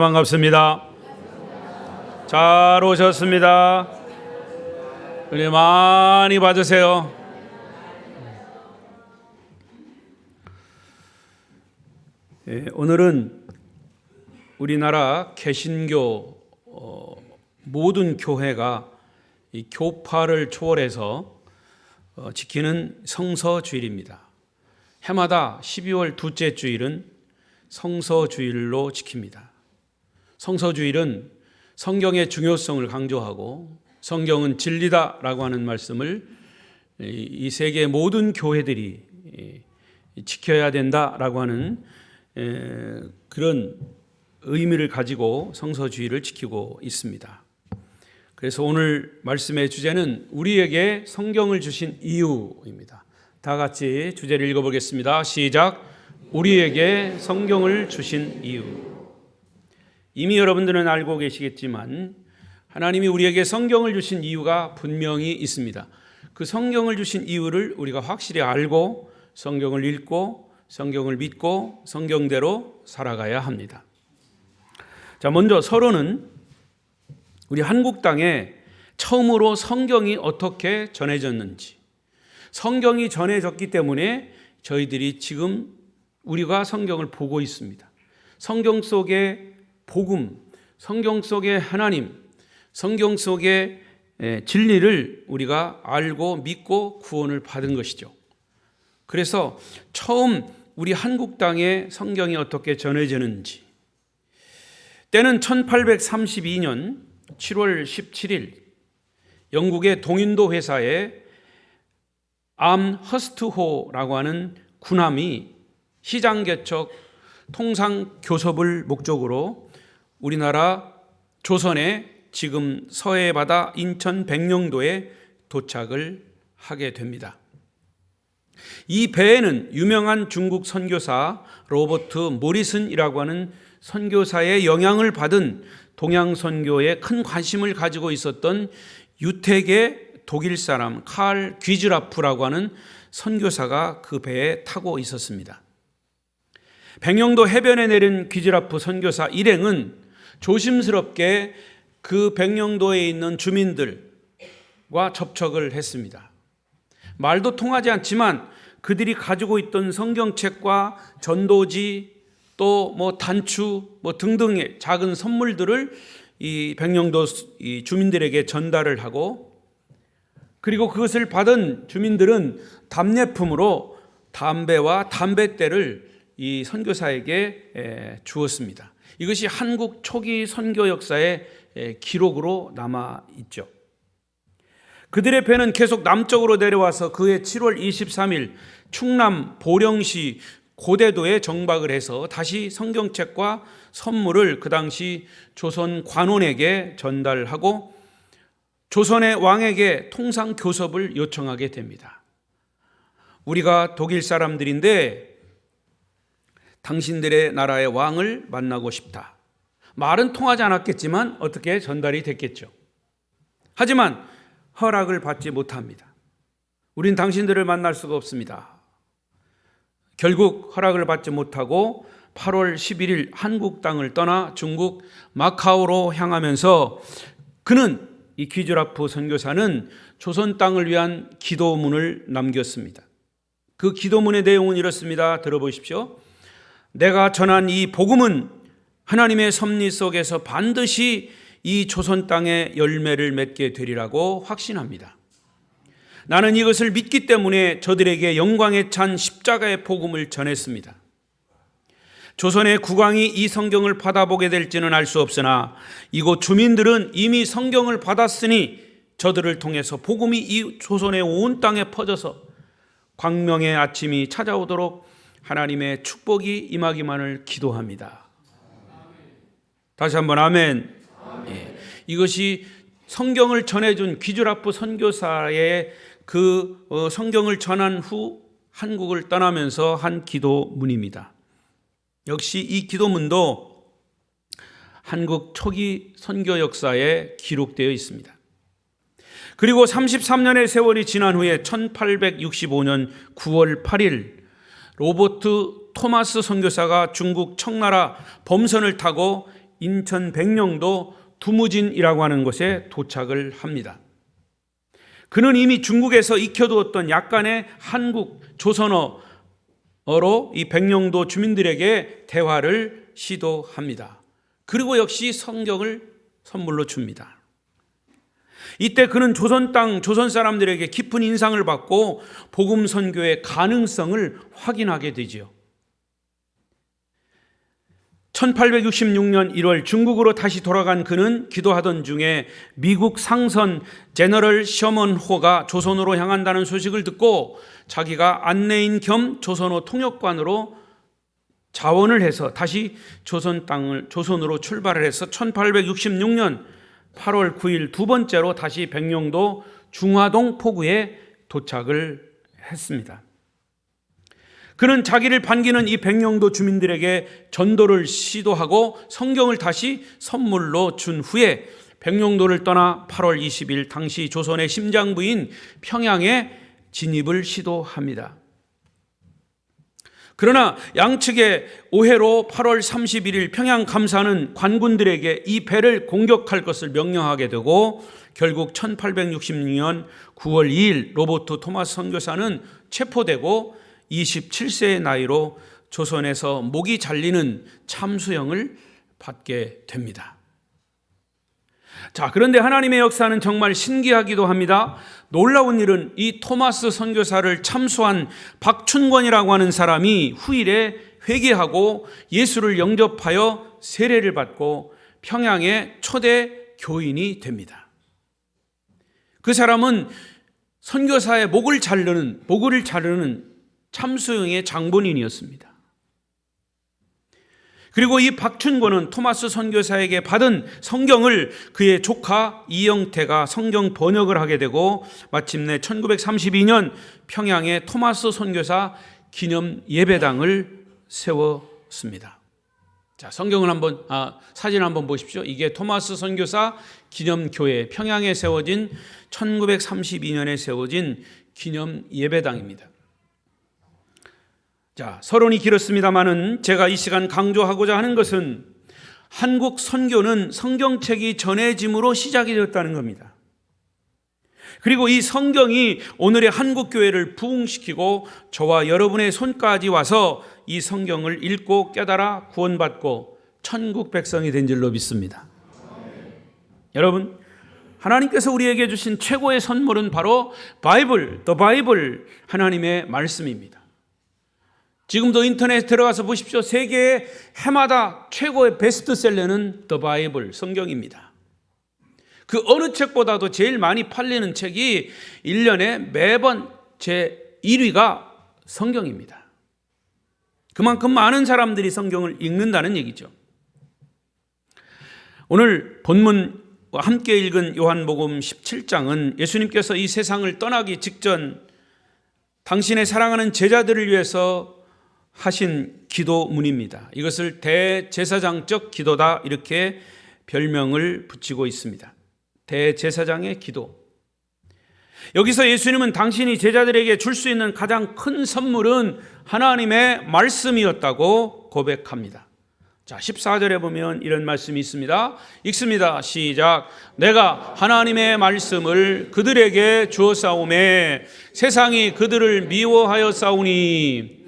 반갑습니다. 잘 오셨습니다. 은혜 많이 받으세요. 오늘은 우리나라 개신교 모든 교회가 이 교파를 초월해서 지키는 성서주일입니다. 해마다 12월 둘째 주일은 성서주일로 지킵니다. 성서주일은 성경의 중요성을 강조하고 성경은 진리다라고 하는 말씀을 이 세계 모든 교회들이 지켜야 된다라고 하는 그런 의미를 가지고 성서주일을 지키고 있습니다. 그래서 오늘 말씀의 주제는 우리에게 성경을 주신 이유입니다. 다 같이 주제를 읽어보겠습니다. 시작. 우리에게 성경을 주신 이유. 이미 여러분들은 알고 계시겠지만 하나님이 우리에게 성경을 주신 이유가 분명히 있습니다. 그 성경을 주신 이유를 우리가 확실히 알고 성경을 읽고 성경을 믿고 성경대로 살아가야 합니다. 자, 먼저 서론은 우리 한국 땅에 처음으로 성경이 어떻게 전해졌는지, 성경이 전해졌기 때문에 저희들이 지금 우리가 성경을 보고 있습니다. 성경 속의 복음, 성경 속의 하나님, 성경 속의 진리를 우리가 알고 믿고 구원을 받은 것이죠. 그래서 처음 우리 한국 땅에 성경이 어떻게 전해지는지, 때는 1832년 7월 17일 영국의 동인도 회사에 암허스트호라고 하는 군함이 시장 개척 통상 교섭을 목적으로 우리나라 조선의 지금 서해 바다 인천 백령도에 도착을 하게 됩니다. 이 배에는 유명한 중국 선교사 로버트 모리슨이라고 하는 선교사의 영향을 받은 동양 선교에 큰 관심을 가지고 있었던 유택의 독일 사람 칼 귀즈라프라고 하는 선교사가 그 배에 타고 있었습니다. 백령도 해변에 내린 귀즈라프 선교사 일행은 조심스럽게 그 백령도에 있는 주민들과 접촉을 했습니다. 말도 통하지 않지만 그들이 가지고 있던 성경책과 전도지 또 단추 등등의 작은 선물들을 이 백령도 이 주민들에게 전달을 하고, 그리고 그것을 받은 주민들은 답례품으로 담배와 담뱃대를 이 선교사에게 주었습니다. 이것이 한국 초기 선교 역사의 기록으로 남아 있죠. 그들의 배는 계속 남쪽으로 내려와서 그해 7월 23일 충남 보령시 고대도에 정박을 해서 다시 성경책과 선물을 그 당시 조선 관원에게 전달하고 조선의 왕에게 통상 교섭을 요청하게 됩니다. 우리가 독일 사람들인데 당신들의 나라의 왕을 만나고 싶다. 말은 통하지 않았겠지만 어떻게 전달이 됐겠죠. 하지만 허락을 받지 못합니다. 우린 당신들을 만날 수가 없습니다. 결국 허락을 받지 못하고 8월 11일 한국 땅을 떠나 중국 마카오로 향하면서 그는, 이 귀즈라프 선교사는 조선 땅을 위한 기도문을 남겼습니다. 그 기도문의 내용은 이렇습니다. 들어보십시오. 내가 전한 이 복음은 하나님의 섭리 속에서 반드시 이 조선 땅에 열매를 맺게 되리라고 확신합니다. 나는 이것을 믿기 때문에 저들에게 영광에 찬 십자가의 복음을 전했습니다. 조선의 국왕이 이 성경을 받아보게 될지는 알 수 없으나 이곳 주민들은 이미 성경을 받았으니 저들을 통해서 복음이 이 조선의 온 땅에 퍼져서 광명의 아침이 찾아오도록 하나님의 축복이 임하기만을 기도합니다. 다시 한번 아멘. 예. 이것이 성경을 전해준 귀즈라프 선교사의 그 성경을 전한 후 한국을 떠나면서 한 기도문입니다. 역시 이 기도문도 한국 초기 선교 역사에 기록되어 있습니다. 그리고 33년의 세월이 지난 후에 1865년 9월 8일 로버트 토마스 선교사가 중국 청나라 범선을 타고 인천 백령도 두무진이라고 하는 곳에 도착을 합니다. 그는 이미 중국에서 익혀두었던 약간의 한국 조선어로 이 백령도 주민들에게 대화를 시도합니다. 그리고 역시 성경을 선물로 줍니다. 이때 그는 조선 땅, 조선 사람들에게 깊은 인상을 받고 복음 선교의 가능성을 확인하게 되지요. 1866년 1월 중국으로 다시 돌아간 그는 기도하던 중에 미국 상선 제너럴 셔먼호가 조선으로 향한다는 소식을 듣고 자기가 안내인 겸 조선호 통역관으로 자원을 해서 다시 조선 땅을 조선으로 출발을 해서 1866년 8월 9일 두 번째로 다시 백령도 중화동 포구에 도착을 했습니다. 그는 자기를 반기는 이 백령도 주민들에게 전도를 시도하고 성경을 다시 선물로 준 후에 백령도를 떠나 8월 20일 당시 조선의 심장부인 평양에 진입을 시도합니다. 그러나 양측의 오해로 8월 31일 평양 감사는 관군들에게 이 배를 공격할 것을 명령하게 되고 결국 1866년 9월 2일 로버트 토마스 선교사는 체포되고 27세의 나이로 조선에서 목이 잘리는 참수형을 받게 됩니다. 자, 그런데 하나님의 역사는 정말 신기하기도 합니다. 놀라운 일은 이 토마스 선교사를 참수한 박춘권이라고 하는 사람이 후일에 회개하고 예수를 영접하여 세례를 받고 평양의 초대 교인이 됩니다. 그 사람은 선교사의 목을 자르는 참수형의 장본인이었습니다. 그리고 이 박춘권은 토마스 선교사에게 받은 성경을 그의 조카 이영태가 성경 번역을 하게 되고 마침내 1932년 평양에 토마스 선교사 기념 예배당을 세웠습니다. 자, 성경을 사진 한번 보십시오. 이게 토마스 선교사 기념교회 평양에 세워진 1932년에 세워진 기념 예배당입니다. 자, 서론이 길었습니다만은 제가 이 시간 강조하고자 하는 것은 한국 선교는 성경책이 전해짐으로 시작이 되었다는 겁니다. 그리고 이 성경이 오늘의 한국 교회를 부흥시키고 저와 여러분의 손까지 와서 이 성경을 읽고 깨달아 구원받고 천국 백성이 된 줄로 믿습니다. 여러분, 하나님께서 우리에게 주신 최고의 선물은 바로 바이블, 더 바이블, 하나님의 말씀입니다. 지금도 인터넷에 들어가서 보십시오. 세계의 해마다 최고의 베스트셀러는 더 바이블, 성경입니다. 그 어느 책보다도 제일 많이 팔리는 책이 1년에 매번 제 1위가 성경입니다. 그만큼 많은 사람들이 성경을 읽는다는 얘기죠. 오늘 본문과 함께 읽은 요한복음 17장은 예수님께서 이 세상을 떠나기 직전 당신의 사랑하는 제자들을 위해서 하신 기도문입니다. 이것을 대제사장적 기도다 이렇게 별명을 붙이고 있습니다. 대제사장의 기도. 여기서 예수님은 당신이 제자들에게 줄 수 있는 가장 큰 선물은 하나님의 말씀이었다고 고백합니다. 자, 14절에 보면 이런 말씀이 있습니다. 읽습니다. 시작. 내가 하나님의 말씀을 그들에게 주었사오매 세상이 그들을 미워하여 싸우니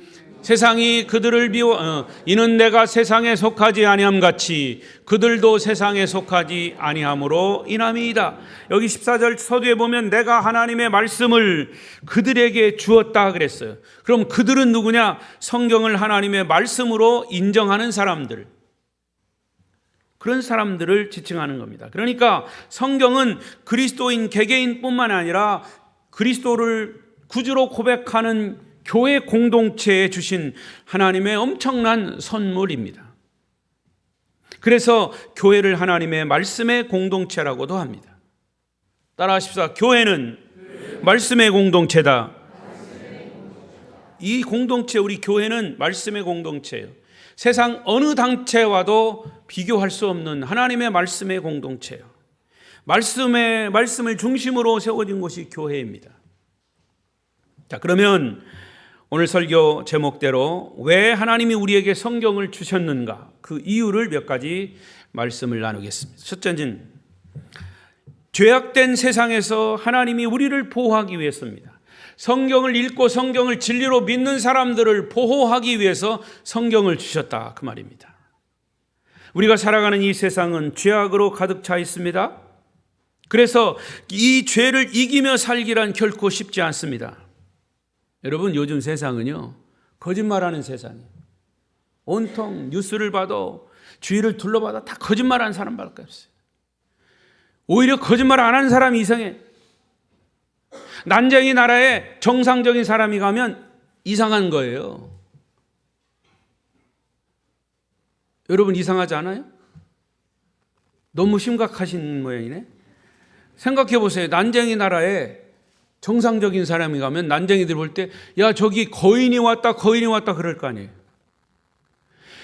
세상이 그들을 이는 내가 세상에 속하지 아니함 같이 그들도 세상에 속하지 아니함으로 인함이다. 여기 14절 서두에 보면 내가 하나님의 말씀을 그들에게 주었다 그랬어요. 그럼 그들은 누구냐? 성경을 하나님의 말씀으로 인정하는 사람들, 그런 사람들을 지칭하는 겁니다. 그러니까 성경은 그리스도인 개개인뿐만 아니라 그리스도를 구주로 고백하는 교회 공동체에 주신 하나님의 엄청난 선물입니다. 그래서 교회를 하나님의 말씀의 공동체라고도 합니다. 따라하십시다. 교회는 말씀의 공동체다. 이 공동체, 우리 교회는 말씀의 공동체예요. 세상 어느 단체와도 비교할 수 없는 하나님의 말씀의 공동체예요. 말씀을 중심으로 세워진 곳이 교회입니다. 자, 그러면 오늘 설교 제목대로 왜 하나님이 우리에게 성경을 주셨는가, 그 이유를 몇 가지 말씀을 나누겠습니다. 첫째는 죄악된 세상에서 하나님이 우리를 보호하기 위해서입니다. 성경을 읽고 성경을 진리로 믿는 사람들을 보호하기 위해서 성경을 주셨다, 그 말입니다. 우리가 살아가는 이 세상은 죄악으로 가득 차 있습니다. 그래서 이 죄를 이기며 살기란 결코 쉽지 않습니다. 여러분, 요즘 세상은요, 거짓말하는 세상이에요. 온통 뉴스를 봐도, 주위를 둘러봐도 다 거짓말하는 사람밖에 없어요. 오히려 거짓말 안 하는 사람이 이상해. 난쟁이 나라에 정상적인 사람이 가면 이상한 거예요. 여러분, 이상하지 않아요? 너무 심각하신 모양이네. 생각해 보세요. 난쟁이 나라에 정상적인 사람이 가면 난쟁이들 볼 때, 야, 저기 거인이 왔다 그럴 거 아니에요.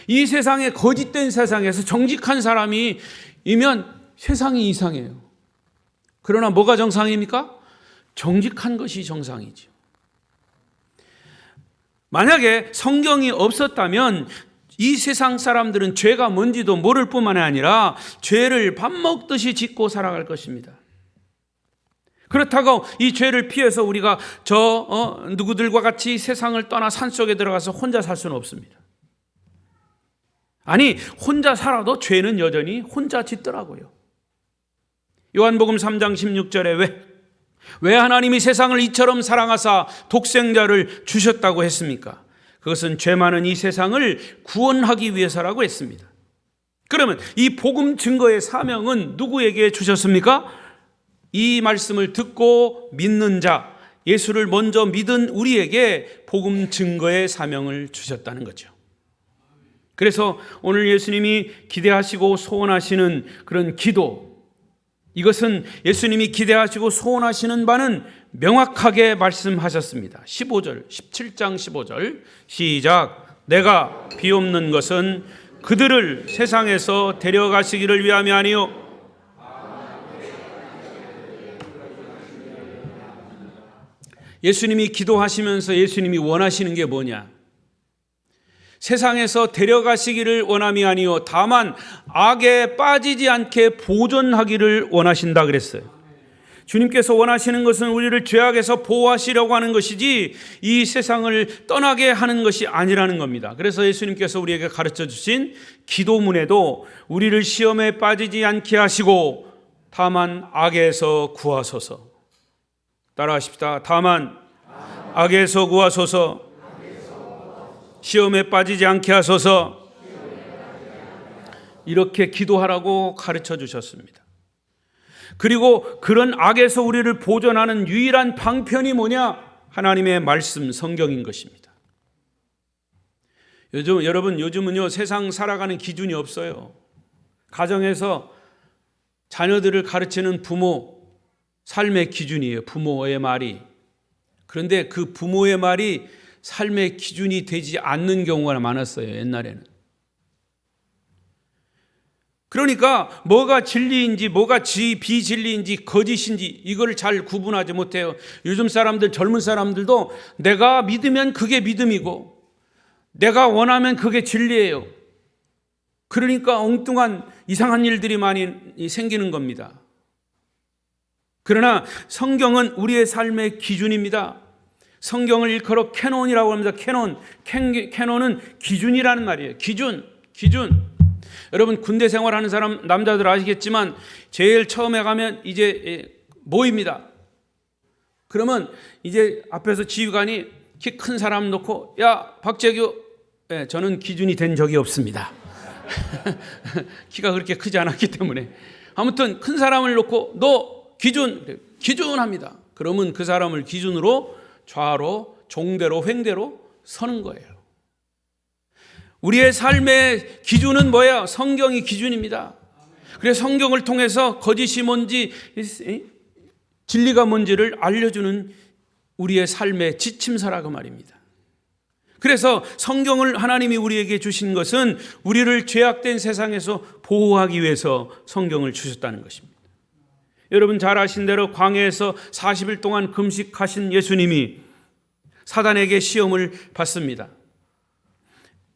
이 세상에, 거짓된 세상에서 정직한 사람이 이면 세상이 이상해요. 그러나 뭐가 정상입니까? 정직한 것이 정상이죠. 만약에 성경이 없었다면 이 세상 사람들은 죄가 뭔지도 모를 뿐만 아니라 죄를 밥 먹듯이 짓고 살아갈 것입니다. 그렇다고 이 죄를 피해서 우리가 누구들과 같이 세상을 떠나 산속에 들어가서 혼자 살 수는 없습니다. 아니, 혼자 살아도 죄는 여전히 혼자 짓더라고요. 요한복음 3장 16절에 왜 하나님이 세상을 이처럼 사랑하사 독생자를 주셨다고 했습니까? 그것은 죄 많은 이 세상을 구원하기 위해서라고 했습니다. 그러면 이 복음 증거의 사명은 누구에게 주셨습니까? 이 말씀을 듣고 믿는 자, 예수를 먼저 믿은 우리에게 복음 증거의 사명을 주셨다는 거죠. 그래서 오늘 예수님이 기대하시고 소원하시는 그런 기도, 이것은 예수님이 기대하시고 소원하시는 바는 명확하게 말씀하셨습니다. 15절, 17장 15절 시작. 내가 비옵는 것은 그들을 세상에서 데려가시기를 위함이 아니요 예수님이 기도하시면서 예수님이 원하시는 게 뭐냐? 세상에서 데려가시기를 원함이 아니요 다만 악에 빠지지 않게 보존하기를 원하신다 그랬어요. 주님께서 원하시는 것은 우리를 죄악에서 보호하시려고 하는 것이지 이 세상을 떠나게 하는 것이 아니라는 겁니다. 그래서 예수님께서 우리에게 가르쳐 주신 기도문에도 우리를 시험에 빠지지 않게 하시고 다만 악에서 구하소서. 따라하십시다. 다만 악에서 구하소서. 시험에 빠지지 않게 하소서. 이렇게 기도하라고 가르쳐 주셨습니다. 그리고 그런 악에서 우리를 보존하는 유일한 방편이 뭐냐? 하나님의 말씀, 성경인 것입니다. 요즘은요, 세상 살아가는 기준이 없어요. 가정에서 자녀들을 가르치는 부모, 삶의 기준이에요. 부모의 말이. 그런데 그 부모의 말이 삶의 기준이 되지 않는 경우가 많았어요, 옛날에는. 그러니까 뭐가 진리인지 뭐가 비진리인지 거짓인지 이걸 잘 구분하지 못해요. 요즘 사람들, 젊은 사람들도 내가 믿으면 그게 믿음이고 내가 원하면 그게 진리예요. 그러니까 엉뚱한 이상한 일들이 많이 생기는 겁니다. 그러나 성경은 우리의 삶의 기준입니다. 성경을 일컬어 캐논이라고 합니다. 캐논은 기준이라는 말이에요. 기준. 여러분, 군대 생활하는 사람, 남자들 아시겠지만 제일 처음에 가면 이제 모입니다. 그러면 이제 앞에서 지휘관이 키 큰 사람 놓고, 야, 박재규, 저는 기준이 된 적이 없습니다. 키가 그렇게 크지 않았기 때문에. 아무튼 큰 사람을 놓고 너 기준합니다. 그러면 그 사람을 기준으로 좌로, 종대로, 횡대로 서는 거예요. 우리의 삶의 기준은 뭐예요? 성경이 기준입니다. 그래서 성경을 통해서 거짓이 뭔지, 진리가 뭔지를 알려주는 우리의 삶의 지침서라고 말입니다. 그래서 성경을 하나님이 우리에게 주신 것은 우리를 죄악된 세상에서 보호하기 위해서 성경을 주셨다는 것입니다. 여러분 잘 아신 대로 광야에서 40일 동안 금식하신 예수님이 사단에게 시험을 받습니다.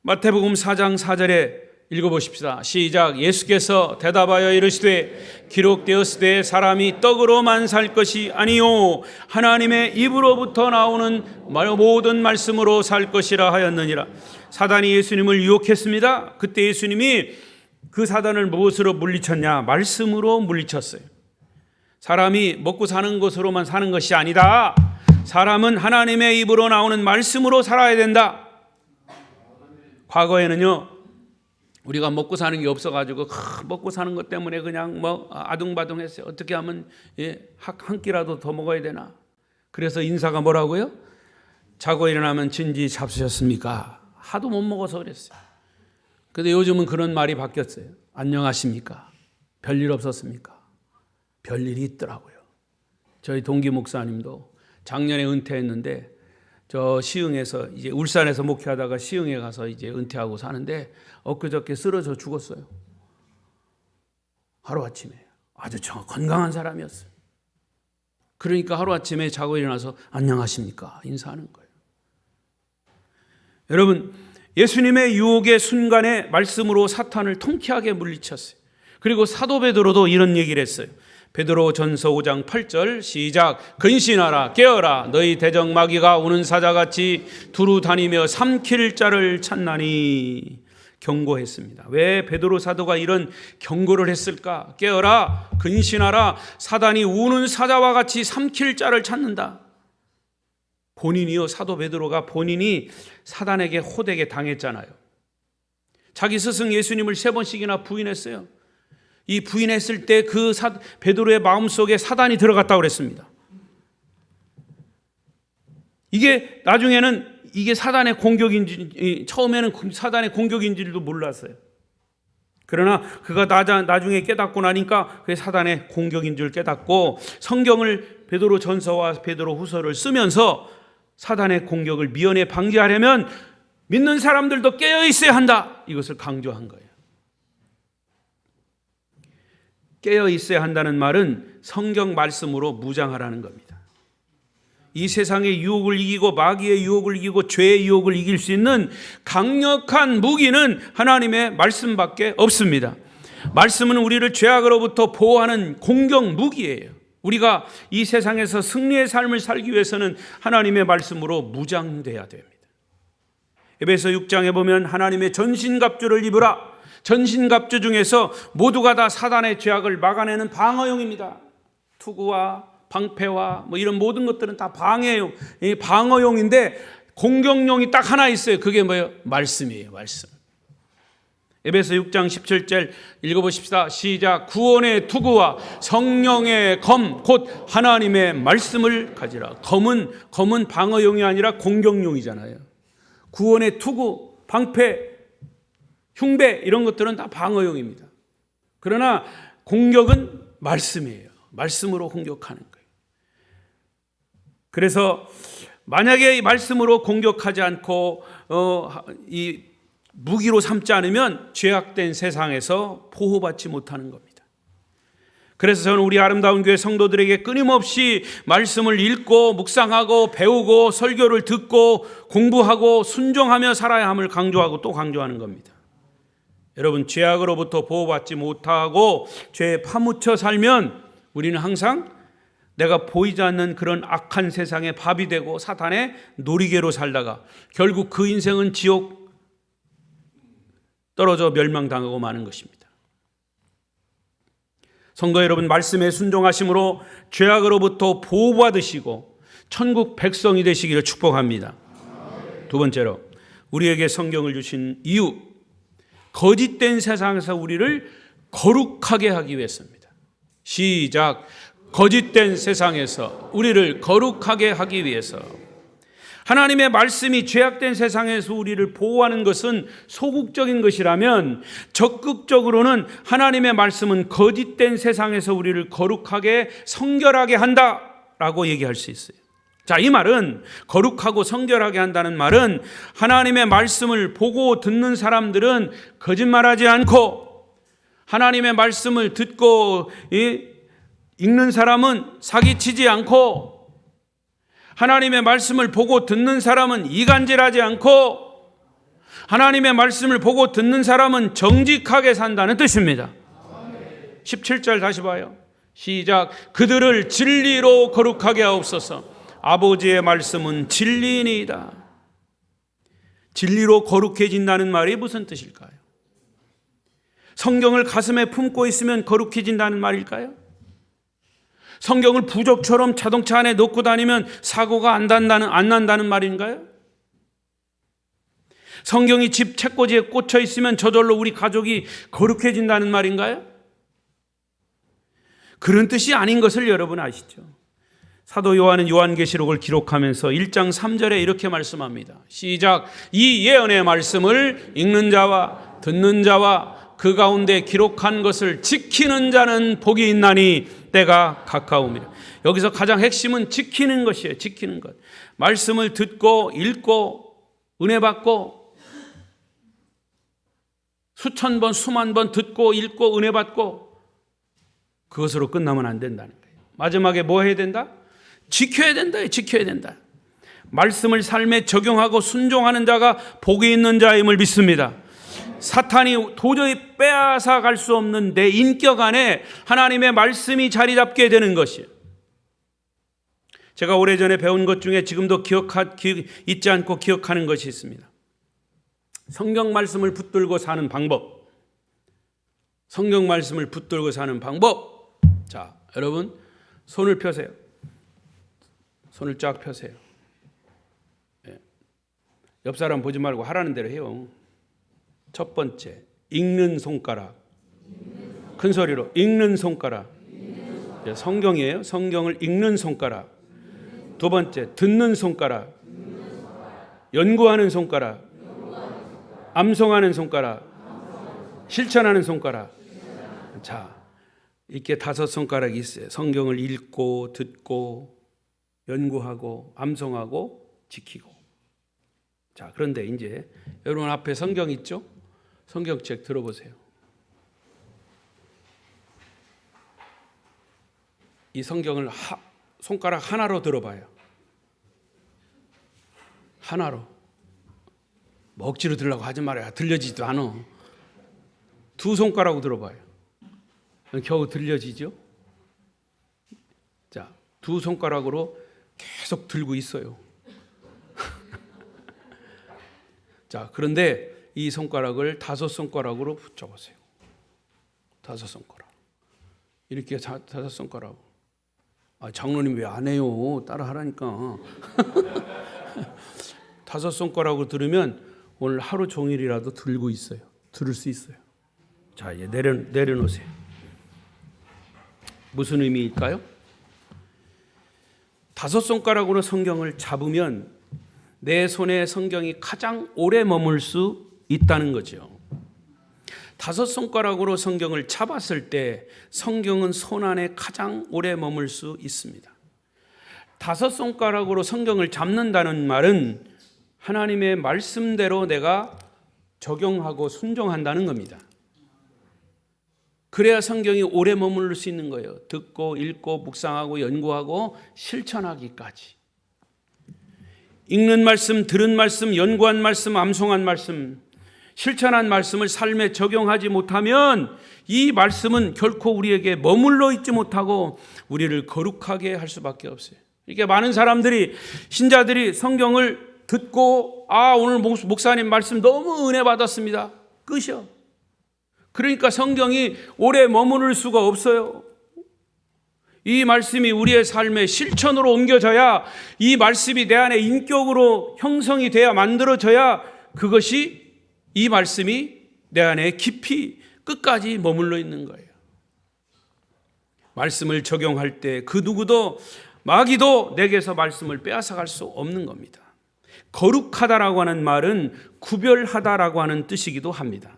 마태복음 4장 4절에 읽어보십시다. 시작. 예수께서 대답하여 이르시되 기록되었으되 사람이 떡으로만 살 것이 아니요 하나님의 입으로부터 나오는 모든 말씀으로 살 것이라 하였느니라. 사단이 예수님을 유혹했습니다. 그때 예수님이 그 사단을 무엇으로 물리쳤냐? 말씀으로 물리쳤어요. 사람이 먹고 사는 것으로만 사는 것이 아니다. 사람은 하나님의 입으로 나오는 말씀으로 살아야 된다. 과거에는요, 우리가 먹고 사는 게 없어가지고 먹고 사는 것 때문에 그냥 아둥바둥했어요. 어떻게 하면 한 끼라도 더 먹어야 되나? 그래서 인사가 뭐라고요? 자고 일어나면 진지 잡수셨습니까? 하도 못 먹어서 그랬어요. 근데 요즘은 그런 말이 바뀌었어요. 안녕하십니까? 별일 없었습니까? 별일이 있더라고요. 저희 동기 목사님도 작년에 은퇴했는데 저 시흥에서 이제 울산에서 목회하다가 시흥에 가서 이제 은퇴하고 사는데 엊그저께 쓰러져 죽었어요. 하루아침에. 아주 건강한 사람이었어요. 그러니까 하루아침에 자고 일어나서 안녕하십니까? 인사하는 거예요. 여러분, 예수님의 유혹의 순간에 말씀으로 사탄을 통쾌하게 물리쳤어요. 그리고 사도 베드로도 이런 얘기를 했어요. 베드로 전서 5장 8절 시작. 근신하라 깨어라 너희 대적 마귀가 우는 사자같이 두루 다니며 삼킬 자를 찾나니 경고했습니다. 왜 베드로 사도가 이런 경고를 했을까? 깨어라 근신하라 사단이 우는 사자와 같이 삼킬 자를 찾는다. 본인이요, 사도 베드로가 본인이 사단에게 호되게 당했잖아요. 자기 스승 예수님을 3번씩이나 부인했어요. 이 부인했을 때 그 베드로의 마음속에 사단이 들어갔다고 그랬습니다. 이게 나중에는 이게 사단의 공격인지, 처음에는 사단의 공격인지도 몰랐어요. 그러나 그가 나중에 깨닫고 나니까 그게 사단의 공격인 줄 깨닫고 성경을 베드로 전서와 베드로 후서를 쓰면서 사단의 공격을 미연에 방지하려면 믿는 사람들도 깨어 있어야 한다. 이것을 강조한 거예요. 깨어 있어야 한다는 말은 성경 말씀으로 무장하라는 겁니다. 이 세상의 유혹을 이기고 마귀의 유혹을 이기고 죄의 유혹을 이길 수 있는 강력한 무기는 하나님의 말씀밖에 없습니다. 말씀은 우리를 죄악으로부터 보호하는 공격 무기예요. 우리가 이 세상에서 승리의 삶을 살기 위해서는 하나님의 말씀으로 무장돼야 됩니다. 에베소 6장에 보면 하나님의 전신갑주를 입으라. 전신갑주 중에서 모두가 다 사단의 죄악을 막아내는 방어용입니다. 투구와 방패와 이런 모든 것들은 다 방해용, 방어용인데 공격용이 딱 하나 있어요. 그게 뭐예요? 말씀이에요. 말씀. 에베소 6장 17절 읽어보십시다. 시작. 구원의 투구와 성령의 검 곧 하나님의 말씀을 가지라. 검은 방어용이 아니라 공격용이잖아요. 구원의 투구, 방패, 흉배 이런 것들은 다 방어용입니다. 그러나 공격은 말씀이에요. 말씀으로 공격하는 거예요. 그래서 만약에 이 말씀으로 공격하지 않고 이 무기로 삼지 않으면 죄악된 세상에서 보호받지 못하는 겁니다. 그래서 저는 우리 아름다운 교회 성도들에게 끊임없이 말씀을 읽고 묵상하고 배우고 설교를 듣고 공부하고 순종하며 살아야 함을 강조하고 또 강조하는 겁니다. 여러분, 죄악으로부터 보호받지 못하고 죄에 파묻혀 살면 우리는 항상 내가 보이지 않는 그런 악한 세상의 밥이 되고 사탄의 놀이개로 살다가 결국 그 인생은 지옥 떨어져 멸망당하고 마는 것입니다. 성도 여러분, 말씀에 순종하심으로 죄악으로부터 보호받으시고 천국 백성이 되시기를 축복합니다. 두 번째로 우리에게 성경을 주신 이유, 거짓된 세상에서 우리를 거룩하게 하기 위해서입니다. 시작. 거짓된 세상에서 우리를 거룩하게 하기 위해서. 하나님의 말씀이 죄악된 세상에서 우리를 보호하는 것은 소극적인 것이라면 적극적으로는 하나님의 말씀은 거짓된 세상에서 우리를 거룩하게 성결하게 한다라고 얘기할 수 있어요. 자, 이 말은 거룩하고 성결하게 한다는 말은 하나님의 말씀을 보고 듣는 사람들은 거짓말하지 않고 하나님의 말씀을 듣고 읽는 사람은 사기치지 않고 하나님의 말씀을 보고 듣는 사람은 이간질하지 않고 하나님의 말씀을 보고 듣는 사람은 정직하게 산다는 뜻입니다. 17절 다시 봐요. 시작. 그들을 진리로 거룩하게 하옵소서. 아버지의 말씀은 진리니이다. 진리로 거룩해진다는 말이 무슨 뜻일까요? 성경을 가슴에 품고 있으면 거룩해진다는 말일까요? 성경을 부적처럼 자동차 안에 넣고 다니면 사고가 안 난다는 말인가요? 성경이 집 책꽂이에 꽂혀 있으면 저절로 우리 가족이 거룩해진다는 말인가요? 그런 뜻이 아닌 것을 여러분 아시죠? 사도 요한은 요한계시록을 기록하면서 1장 3절에 이렇게 말씀합니다. 시작. 이 예언의 말씀을 읽는 자와 듣는 자와 그 가운데 기록한 것을 지키는 자는 복이 있나니 때가 가까움이라. 여기서 가장 핵심은 지키는 것이에요. 지키는 것. 말씀을 듣고 읽고 은혜 받고 수천 번 수만 번 듣고 읽고 은혜 받고 그것으로 끝나면 안 된다는 거예요. 마지막에 뭐 해야 된다? 지켜야 된다. 지켜야 된다. 말씀을 삶에 적용하고 순종하는 자가 복이 있는 자임을 믿습니다. 사탄이 도저히 빼앗아 갈 수 없는 내 인격 안에 하나님의 말씀이 자리 잡게 되는 것이에요. 제가 오래전에 배운 것 중에 지금도 잊지 않고 기억하는 것이 있습니다. 성경 말씀을 붙들고 사는 방법. 성경 말씀을 붙들고 사는 방법. 자, 여러분 손을 펴세요. 손을 쫙 펴세요. 옆 사람 보지 말고 하라는 대로 해요. 첫 번째, 읽는 손가락. 큰 소리로 읽는 손가락. 성경이에요. 성경을 읽는 손가락. 두 번째, 듣는 손가락. 연구하는 손가락. 암송하는 손가락. 실천하는 손가락. 자, 이렇게 5 손가락이 있어요. 성경을 읽고 듣고 연구하고 암송하고 지키고. 자, 그런데 이제 여러분 앞에 성경 있죠? 성경책 들어보세요. 이 성경을 손가락 하나로 들어봐요. 하나로. 뭐 억지로 들으려고 하지 말아요. 들려지지도 않아. 2 손가락으로 들어봐요. 겨우 들려지죠? 자, 2 손가락으로 계속 들고 있어요. 자, 그런데 이 손가락을 5 손가락으로 붙여보세요. 5 손가락. 이렇게 5 손가락. 장로님 왜 안 해요? 따라 하라니까. 5 손가락으로 들으면 오늘 하루 종일이라도 들고 있어요. 들을 수 있어요. 자, 이제 내려놓으세요. 무슨 의미일까요? 5 손가락으로 성경을 잡으면 내 손에 성경이 가장 오래 머물 수 있다는 거죠. 5 손가락으로 성경을 잡았을 때 성경은 손 안에 가장 오래 머물 수 있습니다. 5 손가락으로 성경을 잡는다는 말은 하나님의 말씀대로 내가 적용하고 순종한다는 겁니다. 그래야 성경이 오래 머무를 수 있는 거예요. 듣고 읽고 묵상하고 연구하고 실천하기까지. 읽는 말씀, 들은 말씀, 연구한 말씀, 암송한 말씀, 실천한 말씀을 삶에 적용하지 못하면 이 말씀은 결코 우리에게 머물러 있지 못하고 우리를 거룩하게 할 수밖에 없어요. 이렇게 많은 사람들이, 신자들이 성경을 듣고 오늘 목사님 말씀 너무 은혜 받았습니다. 끝이요. 그러니까 성경이 오래 머무를 수가 없어요. 이 말씀이 우리의 삶의 실천으로 옮겨져야, 이 말씀이 내 안에 인격으로 형성이 돼야, 만들어져야 그것이, 이 말씀이 내 안에 깊이 끝까지 머물러 있는 거예요. 말씀을 적용할 때 그 누구도, 마귀도 내게서 말씀을 빼앗아갈 수 없는 겁니다. 거룩하다라고 하는 말은 구별하다라고 하는 뜻이기도 합니다.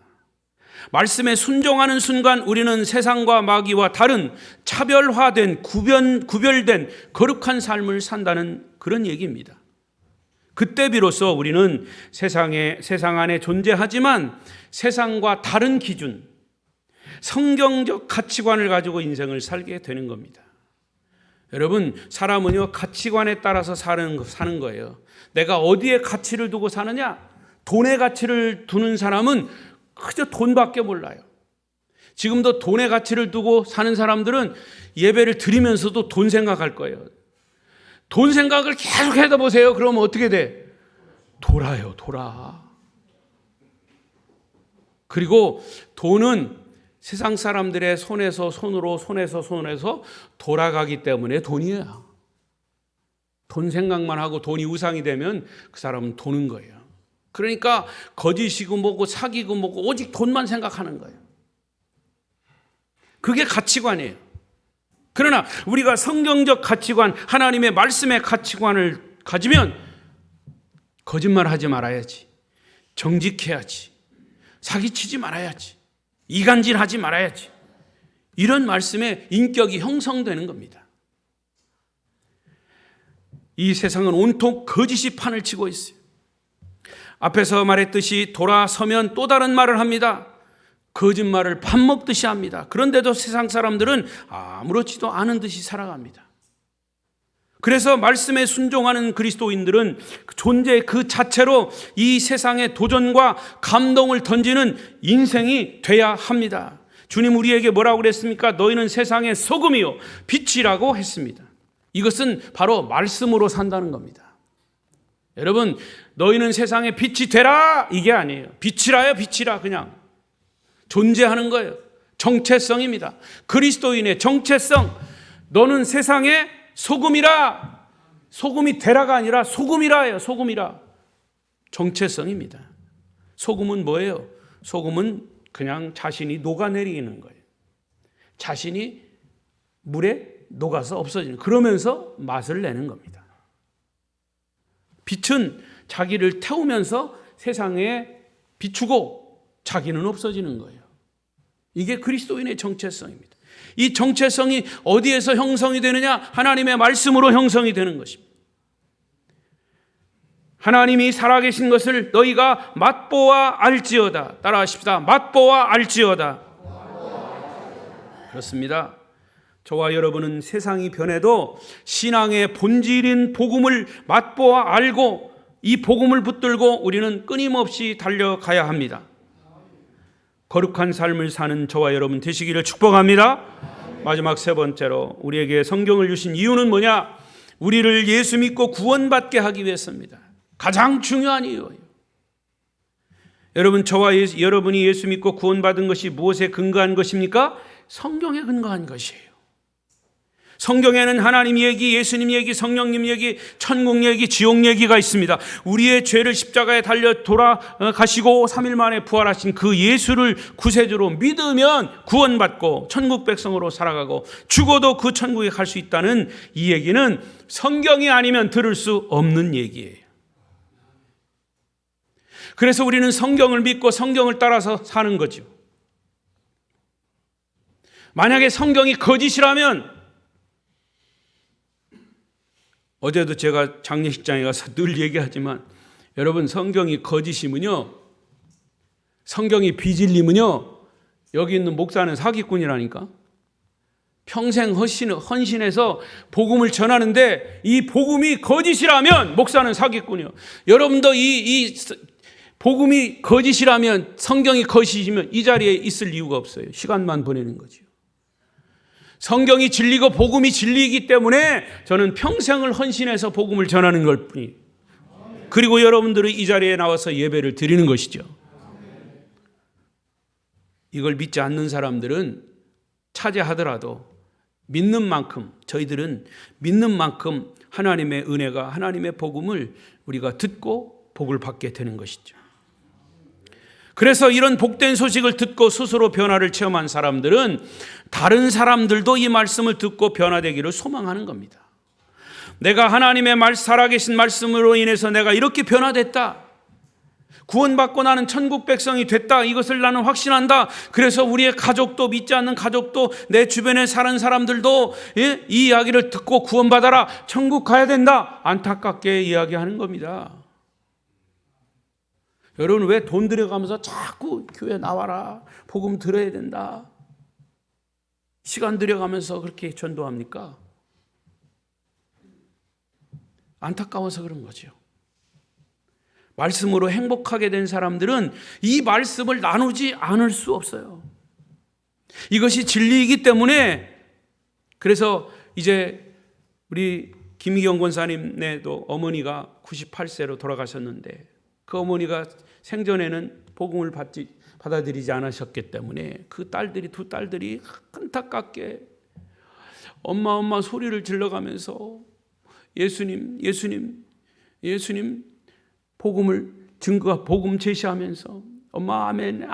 말씀에 순종하는 순간 우리는 세상과 마귀와 다른 차별화된 구별된 거룩한 삶을 산다는 그런 얘기입니다. 그때 비로소 우리는 세상 안에 존재하지만 세상과 다른 기준, 성경적 가치관을 가지고 인생을 살게 되는 겁니다. 여러분, 사람은요 가치관에 따라서 사는 거예요. 내가 어디에 가치를 두고 사느냐? 돈에 가치를 두는 사람은 그저 돈밖에 몰라요. 지금도 돈에 가치를 두고 사는 사람들은 예배를 드리면서도 돈 생각할 거예요. 돈 생각을 계속 해다 보세요. 그러면 어떻게 돼? 돌아요, 돌아. 그리고 돈은 세상 사람들의 손에서 손으로, 손에서 손에서 돌아가기 때문에 돈이에요. 돈 생각만 하고 돈이 우상이 되면 그 사람은 도는 거예요. 그러니까 거짓이고 뭐고 사기고 뭐고 오직 돈만 생각하는 거예요. 그게 가치관이에요. 그러나 우리가 성경적 가치관, 하나님의 말씀의 가치관을 가지면 거짓말하지 말아야지, 정직해야지, 사기치지 말아야지, 이간질하지 말아야지, 이런 말씀에 인격이 형성되는 겁니다. 이 세상은 온통 거짓이 판을 치고 있어요. 앞에서 말했듯이 돌아서면 또 다른 말을 합니다. 거짓말을 밥 먹듯이 합니다. 그런데도 세상 사람들은 아무렇지도 않은 듯이 살아갑니다. 그래서 말씀에 순종하는 그리스도인들은 존재 그 자체로 이 세상에 도전과 감동을 던지는 인생이 돼야 합니다. 주님 우리에게 뭐라고 그랬습니까? 너희는 세상의 소금이요 빛이라고 했습니다. 이것은 바로 말씀으로 산다는 겁니다. 여러분, 너희는 세상의 빛이 되라 이게 아니에요. 빛이라요, 빛이라. 그냥 존재하는 거예요. 정체성입니다. 그리스도인의 정체성. 너는 세상의 소금이라. 소금이 되라가 아니라 소금이라예요. 소금이라. 정체성입니다. 소금은 뭐예요? 소금은 그냥 자신이 녹아내리는 거예요. 자신이 물에 녹아서 없어지는, 그러면서 맛을 내는 겁니다. 빛은 자기를 태우면서 세상에 비추고 자기는 없어지는 거예요. 이게 그리스도인의 정체성입니다. 이 정체성이 어디에서 형성이 되느냐? 하나님의 말씀으로 형성이 되는 것입니다. 하나님이 살아계신 것을 너희가 맛보아 알지어다. 따라하십시다. 맛보아 알지어다. 그렇습니다. 저와 여러분은 세상이 변해도 신앙의 본질인 복음을 맛보아 알고 이 복음을 붙들고 우리는 끊임없이 달려가야 합니다. 거룩한 삶을 사는 저와 여러분 되시기를 축복합니다. 마지막 세 번째로 우리에게 성경을 주신 이유는 뭐냐? 우리를 예수 믿고 구원받게 하기 위해서입니다. 가장 중요한 이유예요. 여러분, 저와 여러분이 예수 믿고 구원받은 것이 무엇에 근거한 것입니까? 성경에 근거한 것이에요. 성경에는 하나님 얘기, 예수님 얘기, 성령님 얘기, 천국 얘기, 지옥 얘기가 있습니다. 우리의 죄를 십자가에 달려 돌아가시고 3일 만에 부활하신 그 예수를 구세주로 믿으면 구원받고 천국 백성으로 살아가고 죽어도 그 천국에 갈 수 있다는 이 얘기는 성경이 아니면 들을 수 없는 얘기예요. 그래서 우리는 성경을 믿고 성경을 따라서 사는 거죠. 만약에 성경이 거짓이라면, 어제도 제가 장례식장에 가서 늘 얘기하지만, 여러분, 성경이 거짓이면요, 성경이 비진리면요, 여기 있는 목사는 사기꾼이라니까. 평생 헌신해서 복음을 전하는데 이 복음이 거짓이라면 목사는 사기꾼이요. 여러분도 이 복음이 거짓이라면, 성경이 거짓이면 이 자리에 있을 이유가 없어요. 시간만 보내는 거죠. 성경이 진리고 복음이 진리이기 때문에 저는 평생을 헌신해서 복음을 전하는 것 뿐이에요. 그리고 여러분들은 이 자리에 나와서 예배를 드리는 것이죠. 이걸 믿지 않는 사람들은 차지하더라도 믿는 만큼, 저희들은 믿는 만큼 하나님의 은혜가, 하나님의 복음을 우리가 듣고 복을 받게 되는 것이죠. 그래서 이런 복된 소식을 듣고 스스로 변화를 체험한 사람들은 다른 사람들도 이 말씀을 듣고 변화되기를 소망하는 겁니다. 내가 하나님의 살아계신 말씀으로 인해서 내가 이렇게 변화됐다, 구원받고 나는 천국 백성이 됐다, 이것을 나는 확신한다. 그래서 우리의 가족도, 믿지 않는 가족도, 내 주변에 사는 사람들도 이 이야기를 듣고 구원받아라, 천국 가야 된다, 안타깝게 이야기하는 겁니다. 여러분, 왜 돈 들여가면서 자꾸 교회 나와라, 복음 들어야 된다, 시간 들여가면서 그렇게 전도합니까? 안타까워서 그런 거죠. 말씀으로 행복하게 된 사람들은 이 말씀을 나누지 않을 수 없어요. 이것이 진리이기 때문에, 그래서 이제 우리 김희경 권사님네도 어머니가 98세로 돌아가셨는데, 그 어머니가 생전에는 복음을 받아들이지 않으셨기 때문에 그 딸들이, 두 딸들이 안타깝게 엄마 소리를 질러가면서 예수님 복음을 복음 제시하면서 엄마 아멘.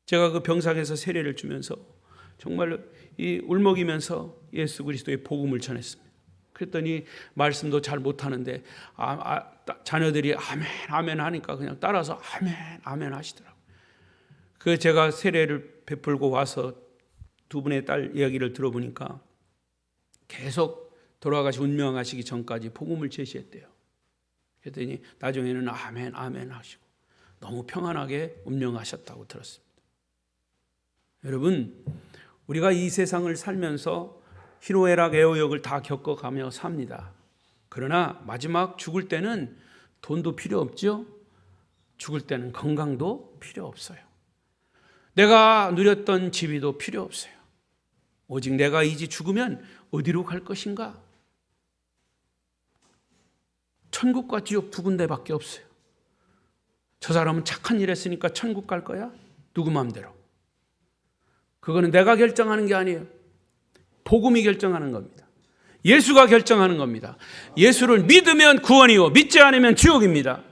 제가 그 병상에서 세례를 주면서 정말 이 울먹이면서 예수 그리스도의 복음을 전했습니다. 그랬더니 말씀도 잘 못하는데 자녀들이 아멘 하니까 그냥 따라서 아멘 하시더라고요. 그 제가 세례를 베풀고 와서 두 분의 딸 이야기를 들어보니까 계속 운명하시기 전까지 복음을 제시했대요. 그랬더니 나중에는 아멘 하시고 너무 평안하게 운명하셨다고 들었습니다. 여러분, 우리가 이 세상을 살면서 희노애락 애호역을 다 겪어가며 삽니다. 그러나 마지막 죽을 때는 돈도 필요 없죠. 죽을 때는 건강도 필요 없어요. 내가 누렸던 지위도 필요 없어요. 오직 내가 이제 죽으면 어디로 갈 것인가? 천국과 지옥 두 군데밖에 없어요. 저 사람은 착한 일 했으니까 천국 갈 거야? 누구 마음대로. 그거는 내가 결정하는 게 아니에요. 복음이 결정하는 겁니다. 예수가 결정하는 겁니다. 예수를 믿으면 구원이요, 믿지 않으면 지옥입니다.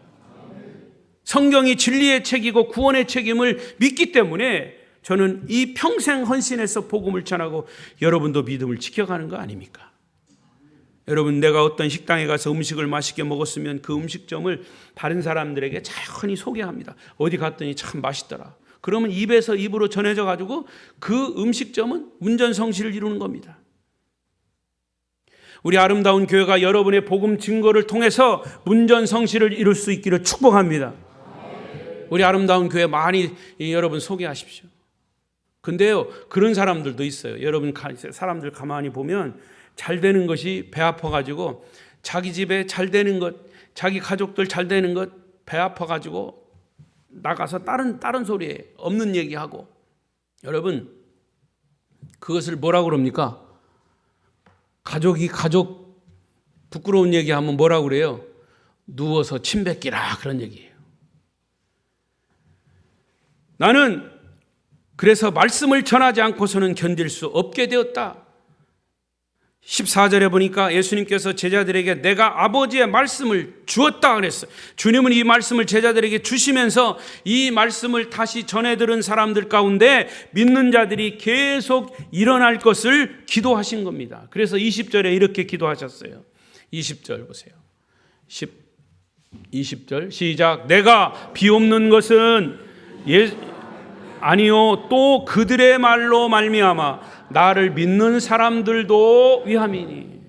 성경이 진리의 책이고 구원의 책임을 믿기 때문에 저는 이 평생 헌신해서 복음을 전하고 여러분도 믿음을 지켜가는 거 아닙니까? 여러분, 내가 어떤 식당에 가서 음식을 맛있게 먹었으면 그 음식점을 다른 사람들에게 자연히 소개합니다. 어디 갔더니 참 맛있더라. 그러면 입에서 입으로 전해져 가지고 그 음식점은 문전성시를 이루는 겁니다. 우리 아름다운 교회가 여러분의 복음 증거를 통해서 문전성시를 이룰 수 있기를 축복합니다. 우리 아름다운 교회 많이 여러분 소개하십시오. 근데요, 그런 사람들도 있어요. 여러분, 사람들 가만히 보면 잘 되는 것이 배 아파가지고 자기 집에 잘 되는 것, 자기 가족들 잘 되는 것 배 아파가지고 나가서 다른 소리에 없는 얘기하고, 여러분, 그것을 뭐라고 그럽니까? 가족 부끄러운 얘기하면 뭐라고 그래요? 누워서 침 뱉기라, 그런 얘기예요. 나는 그래서 말씀을 전하지 않고서는 견딜 수 없게 되었다. 14절에 보니까 예수님께서 제자들에게 내가 아버지의 말씀을 주었다 그랬어요. 주님은 이 말씀을 제자들에게 주시면서 이 말씀을 다시 전해 들은 사람들 가운데 믿는 자들이 계속 일어날 것을 기도하신 겁니다. 그래서 20절에 이렇게 기도하셨어요. 20절 보세요. 20절 시작. 내가 비옵는 것은 아니요 또 그들의 말로 말미암아 나를 믿는 사람들도 위함이니.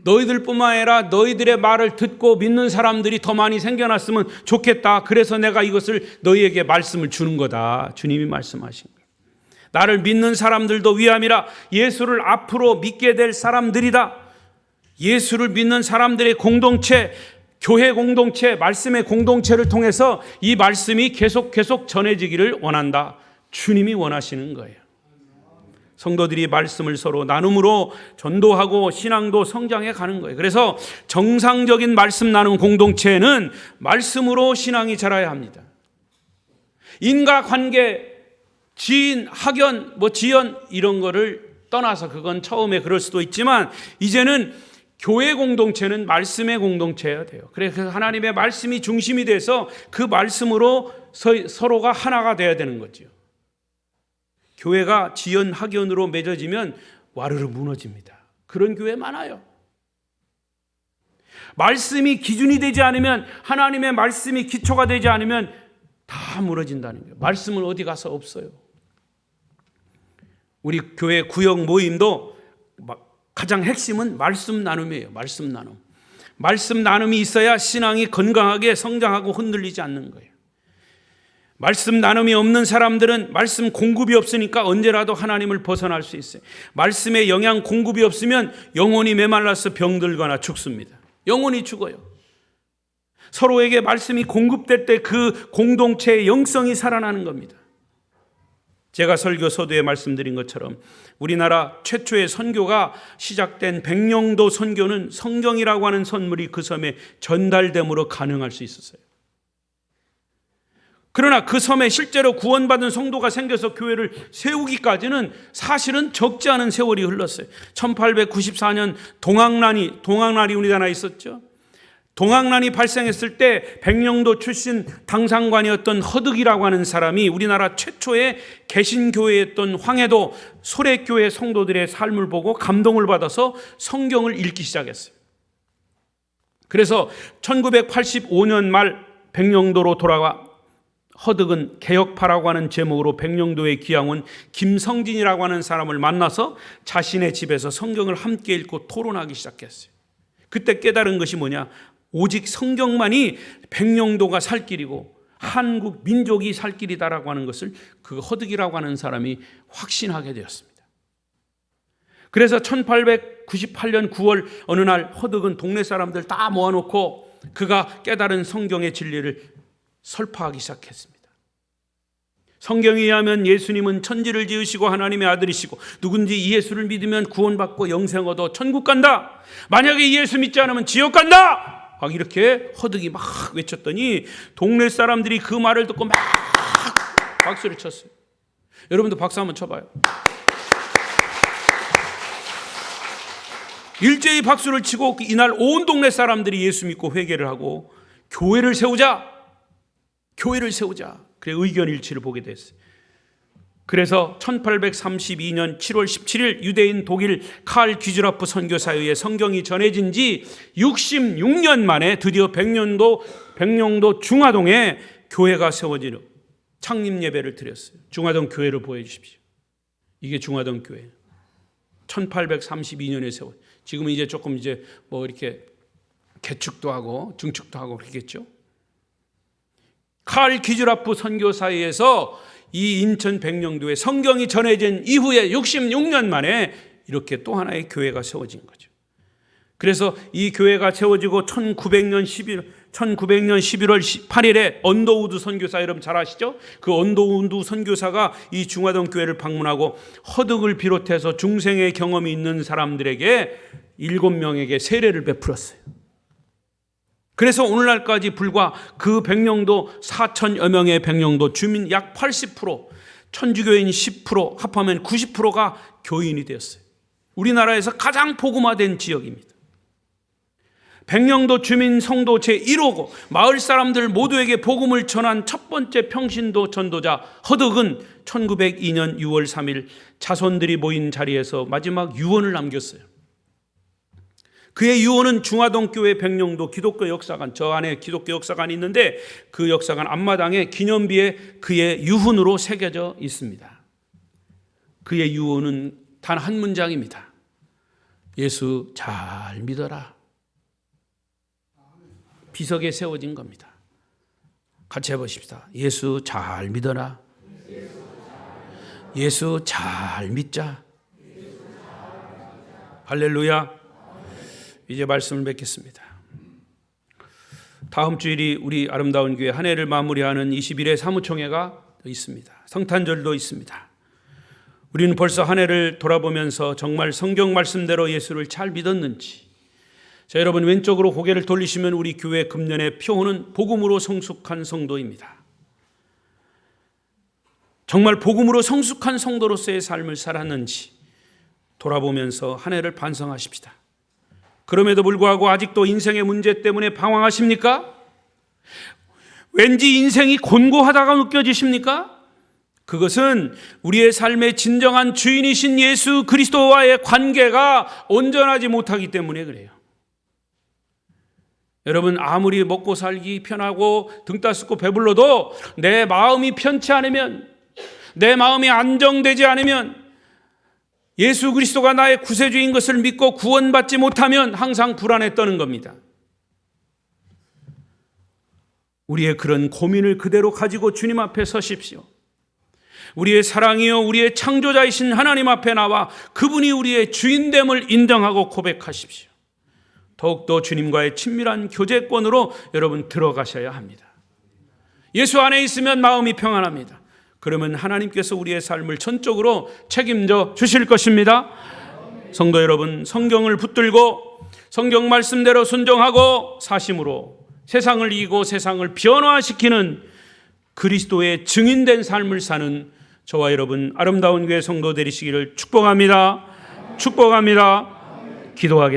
너희들뿐만 아니라 너희들의 말을 듣고 믿는 사람들이 더 많이 생겨났으면 좋겠다. 그래서 내가 이것을 너희에게 말씀을 주는 거다. 주님이 말씀하신 거예요. 나를 믿는 사람들도 위함이라. 예수를 앞으로 믿게 될 사람들이다. 예수를 믿는 사람들의 공동체, 교회 공동체, 말씀의 공동체를 통해서 이 말씀이 계속 전해지기를 원한다. 주님이 원하시는 거예요. 성도들이 말씀을 서로 나눔으로 전도하고 신앙도 성장해 가는 거예요. 그래서 정상적인 말씀 나눔 공동체는 말씀으로 신앙이 자라야 합니다. 인과관계, 지인, 학연, 지연 이런 거를 떠나서 그건 처음에 그럴 수도 있지만 이제는 교회 공동체는 말씀의 공동체여야 돼요. 그래서 하나님의 말씀이 중심이 돼서 그 말씀으로 서로가 하나가 돼야 되는 거죠. 교회가 지연 학연으로 맺어지면 와르르 무너집니다. 그런 교회 많아요. 말씀이 기준이 되지 않으면, 하나님의 말씀이 기초가 되지 않으면 다 무너진다는 거예요. 말씀은 어디 가서 없어요. 우리 교회 구역 모임도 가장 핵심은 말씀 나눔이에요. 말씀 나눔. 말씀 나눔이 있어야 신앙이 건강하게 성장하고 흔들리지 않는 거예요. 말씀 나눔이 없는 사람들은 말씀 공급이 없으니까 언제라도 하나님을 벗어날 수 있어요. 말씀의 영양 공급이 없으면 영혼이 메말라서 병들거나 죽습니다. 영혼이 죽어요. 서로에게 말씀이 공급될 때 그 공동체의 영성이 살아나는 겁니다. 제가 설교 서두에 말씀드린 것처럼 우리나라 최초의 선교가 시작된 백령도 선교는 성경이라고 하는 선물이 그 섬에 전달됨으로 가능할 수 있었어요. 그러나 그 섬에 실제로 구원받은 성도가 생겨서 교회를 세우기까지는 사실은 적지 않은 세월이 흘렀어요. 1894년 동학난이 우리나라에 있었죠. 동학난이 발생했을 때 백령도 출신 당상관이었던 허득이라고 하는 사람이 우리나라 최초의 개신교회였던 황해도 소래교회 성도들의 삶을 보고 감동을 받아서 성경을 읽기 시작했어요. 그래서 1985년 말 백령도로 돌아와 허득은 개혁파라고 하는 제목으로 백령도에 귀향 김성진이라고 하는 사람을 만나서 자신의 집에서 성경을 함께 읽고 토론하기 시작했어요. 그때 깨달은 것이 뭐냐? 오직 성경만이 백령도가 살 길이고 한국 민족이 살 길이다라고 하는 것을 그 허득이라고 하는 사람이 확신하게 되었습니다. 그래서 1898년 9월 어느 날 허득은 동네 사람들 다 모아놓고 그가 깨달은 성경의 진리를 설파하기 시작했습니다. 성경에 의하면 예수님은 천지를 지으시고 하나님의 아들이시고 누군지 이 예수를 믿으면 구원받고 영생 얻어 천국 간다. 만약에 이 예수 믿지 않으면 지옥 간다. 막 이렇게 허득이 막 외쳤더니 동네 사람들이 그 말을 듣고 막 박수를 쳤어요. 여러분도 박수 한번 쳐봐요. 일제히 박수를 치고 이날 온 동네 사람들이 예수 믿고 회개를 하고 교회를 세우자. 그래 의견 일치를 보게 됐어요. 그래서 1832년 7월 17일 유대인 독일 칼 귀즈라프 선교사에 의해 성경이 전해진 지 66년 만에 드디어 백령도 중화동에 교회가 세워지는 창립 예배를 드렸어요. 중화동 교회를 보여주십시오. 이게 중화동 교회. 1832년에 세워. 지금은 이제 조금 뭐 이렇게 개축도 하고 증축도 하고 그러겠죠. 칼 귀즈라프 선교사에서 이 인천 백령도에 성경이 전해진 이후에 66년 만에 이렇게 또 하나의 교회가 세워진 거죠. 그래서 이 교회가 세워지고 1900년 11월 8일에 언더우드 선교사 여러분 잘 아시죠? 그 언더우드 선교사가 이 중화동 교회를 방문하고 허득을 비롯해서 중생의 경험이 있는 사람들에게 7명에게 세례를 베풀었어요. 그래서 오늘날까지 불과 그 백령도 4천여 명의 백령도 주민 약 80%, 천주교인 10%, 합하면 90%가 교인이 되었어요. 우리나라에서 가장 복음화된 지역입니다. 백령도 주민 성도 제1호고 마을 사람들 모두에게 복음을 전한 첫 번째 평신도 전도자 허득은 1902년 6월 3일 자손들이 모인 자리에서 마지막 유언을 남겼어요. 그의 유언은 중화동 교회 백령도 기독교 역사관, 저 안에 기독교 역사관이 있는데 그 역사관 앞마당에 기념비에 그의 유훈으로 새겨져 있습니다. 그의 유언은 단 한 문장입니다. 예수 잘 믿어라. 비석에 세워진 겁니다. 같이 해보십시다. 예수 잘 믿어라. 예수 잘 믿자. 할렐루야. 이제 말씀을 맺겠습니다. 다음 주일이 우리 아름다운 교회 한 해를 마무리하는 20일의 사무총회가 있습니다. 성탄절도 있습니다. 우리는 벌써 한 해를 돌아보면서 정말 성경 말씀대로 예수를 잘 믿었는지, 자, 여러분 왼쪽으로 고개를 돌리시면 우리 교회 금년의 표어는 복음으로 성숙한 성도입니다. 정말 복음으로 성숙한 성도로서의 삶을 살았는지 돌아보면서 한 해를 반성하십시다. 그럼에도 불구하고 아직도 인생의 문제 때문에 방황하십니까? 왠지 인생이 곤고하다가 느껴지십니까? 그것은 우리의 삶의 진정한 주인이신 예수 그리스도와의 관계가 온전하지 못하기 때문에 그래요. 여러분 아무리 먹고 살기 편하고 등 따숩고 배불러도 내 마음이 편치 않으면, 내 마음이 안정되지 않으면, 예수 그리스도가 나의 구세주인 것을 믿고 구원받지 못하면 항상 불안에 떠는 겁니다. 우리의 그런 고민을 그대로 가지고 주님 앞에 서십시오. 우리의 사랑이요 우리의 창조자이신 하나님 앞에 나와 그분이 우리의 주인됨을 인정하고 고백하십시오. 더욱더 주님과의 친밀한 교제권으로 여러분 들어가셔야 합니다. 예수 안에 있으면 마음이 평안합니다. 그러면 하나님께서 우리의 삶을 전적으로 책임져 주실 것입니다. 성도 여러분, 성경을 붙들고 성경 말씀대로 순종하고 사심으로 세상을 이기고 세상을 변화시키는 그리스도의 증인된 삶을 사는 저와 여러분 아름다운 교회 성도 되시기를 축복합니다. 축복합니다. 기도하겠습니다.